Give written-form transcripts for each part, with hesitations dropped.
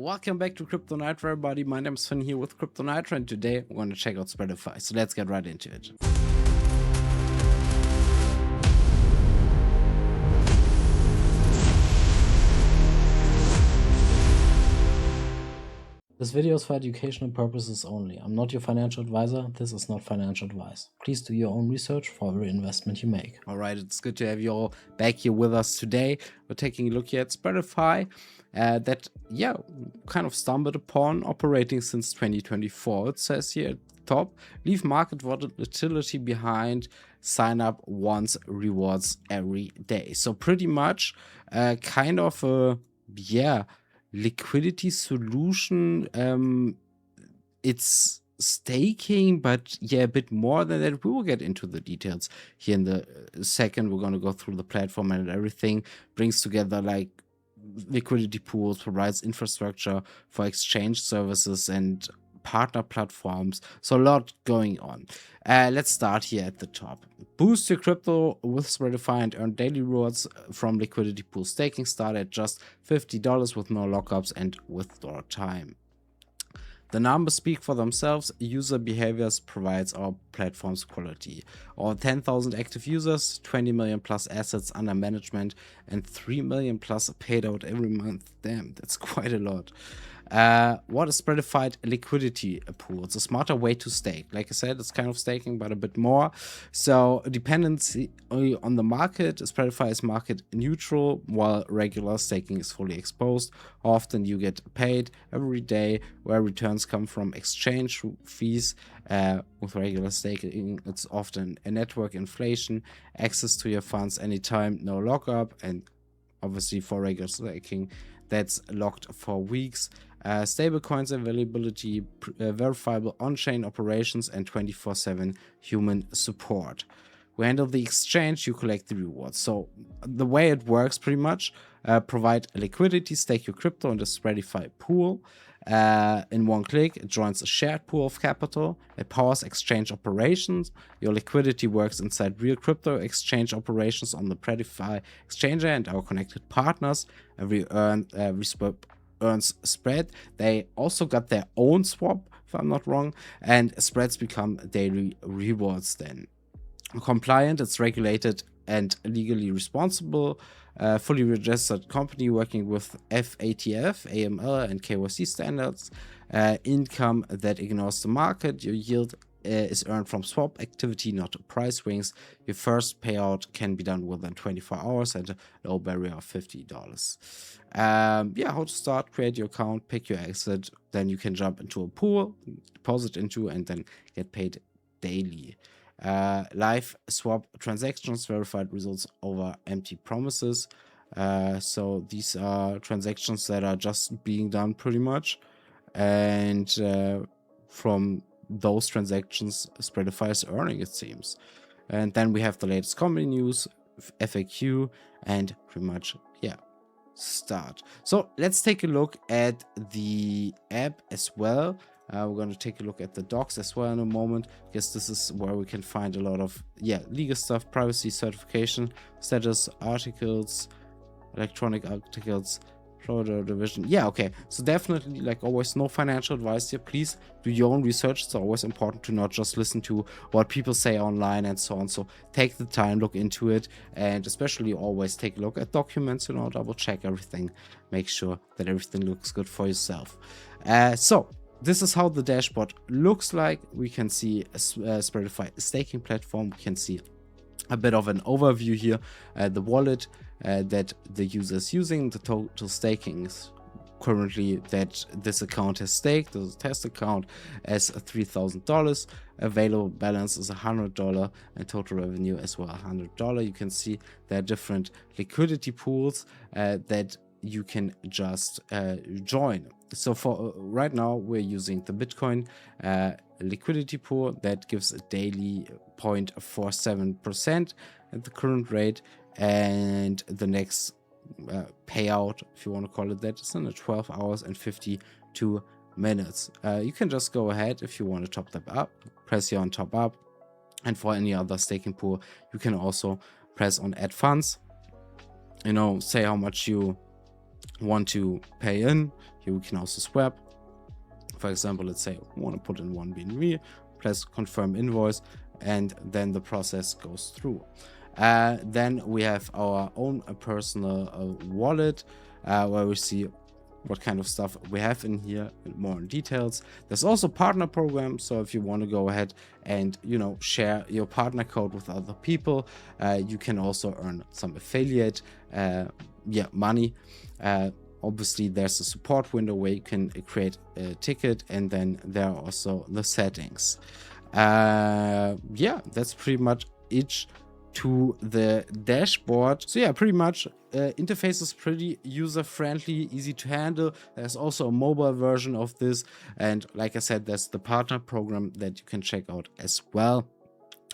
Welcome back to Crypto Nitro, everybody. My name is Finn here with Crypto Nitro, and today we're going to check out Spreadefi. So let's get right into it. This video is for educational purposes only. I'm not your financial advisor. This is not financial advice. Please do your own research for every investment you make. All right, it's good to have you all back here with us today. We're taking a look here at Spreadefi that, kind of stumbled upon operating since 2024. It says here at the top, leave market volatility behind, sign up once, rewards every day. So pretty much kind of a, liquidity solution. It's staking, but a bit more than that. We will get into the details here in the second. We're going to go through the platform and everything. Brings together like liquidity pools, provides infrastructure for exchange services and partner platforms. So a lot going on. Let's start here at the top. Boost your crypto with Spreadefi and earn daily rewards from liquidity pool staking. Start at just $50 with no lockups and withdraw time. The numbers speak for themselves. User behaviors provides our platform's quality. Over 10,000 active users, 20 million plus assets under management, and 3 million plus paid out every month. Damn, that's quite a lot. What is Spreadefi liquidity pool? It's a smarter way to stake. Like I said, it's kind of staking, but a bit more. So dependency on the market, Spreadefi is market neutral, while regular staking is fully exposed. Often you get paid every day, where returns come from exchange fees. With regular staking, it's often a network inflation, access to your funds anytime, no lockup, and obviously for regular staking, that's locked for weeks. Stablecoins availability, verifiable on-chain operations, and 24/7 human support. We handle the exchange, you collect the rewards. So the way it works pretty much, provide liquidity, stake your crypto in the Spreadefi pool. In one click, it joins a shared pool of capital. It powers exchange operations. Your liquidity works inside real crypto exchange operations on the Spreadefi exchanger and our connected partners. Every swap earns spread. They also got their own swap, if I'm not wrong, and spreads become daily rewards then. Compliant, it's regulated and legally responsible. Fully registered company working with FATF, AML, and KYC standards. Income that ignores the market. Your yield is earned from swap activity, not price swings. Your first payout can be done within 24 hours at a low barrier of $50. How to start: create your account, pick your exit, then you can jump into a pool, deposit into, and then get paid daily. Live swap transactions, verified results over empty promises. So these are transactions that are just being done pretty much, and from those transactions, Spreadefi is earning, it seems. And then we have the latest company news, FAQ, and pretty much start. So let's take a look at the app as well. We're going to take a look at the docs as well in a moment, because this is where we can find a lot of legal stuff, privacy, certification, status, articles, electronic articles, product division. So definitely, like always, no financial advice here. Please do your own research. It's always important to not just listen to what people say online and so on. So take the time, look into it, and especially always take a look at documents, double check everything, make sure that everything looks good for yourself. So this is how the dashboard looks like. We can see a Spreadefi staking platform. We can see a bit of an overview here. The wallet that the user is using, the total staking is currently that this account has staked, the test account, as $3,000. Available balance is $100, and total revenue as well $100. You can see there are different liquidity pools that you can just join. So for right now, we're using the Bitcoin liquidity pool that gives a daily 0.47% at the current rate, and the next payout, if you want to call it that, is in 12 hours and 52 minutes. You can just go ahead if you want to top that up, press here on top up, and for any other staking pool, you can also press on add funds. Say how much you want to pay in, here we can also swap. For example, let's say we want to put in 1 BNB, press confirm invoice, and then the process goes through. Then we have our own personal wallet, where we see what kind of stuff we have in here, more in details. There's also partner program, so if you want to go ahead and, you know, share your partner code with other people, you can also earn some affiliate money. Obviously there's a support window where you can create a ticket, and then there are also the settings. Yeah, that's pretty much it to the dashboard. So yeah, pretty much interface is pretty user friendly, easy to handle. There's also a mobile version of this, and like I said, there's the partner program that you can check out as well.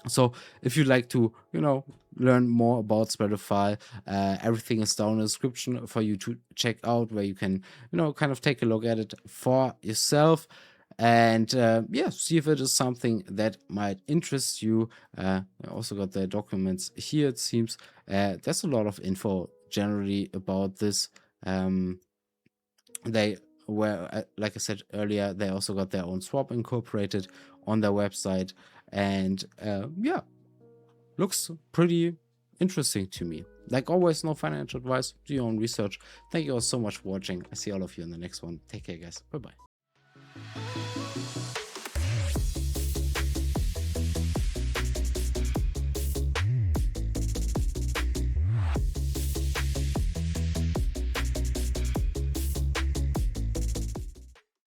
So if you'd like to, you know, learn more about Spreadefi, everything is down in the description for you to check out, where you can, you know, kind of take a look at it for yourself, and yeah, see if it is something that might interest you. I also got the documents here. It seems there's a lot of info generally about this. They were, like I said earlier, they also got their own swap incorporated on their website, and yeah, looks pretty interesting to me. Like always, no financial advice, do your own research. Thank you all so much for watching. I see all of you in the next one. Take care, guys. Bye bye.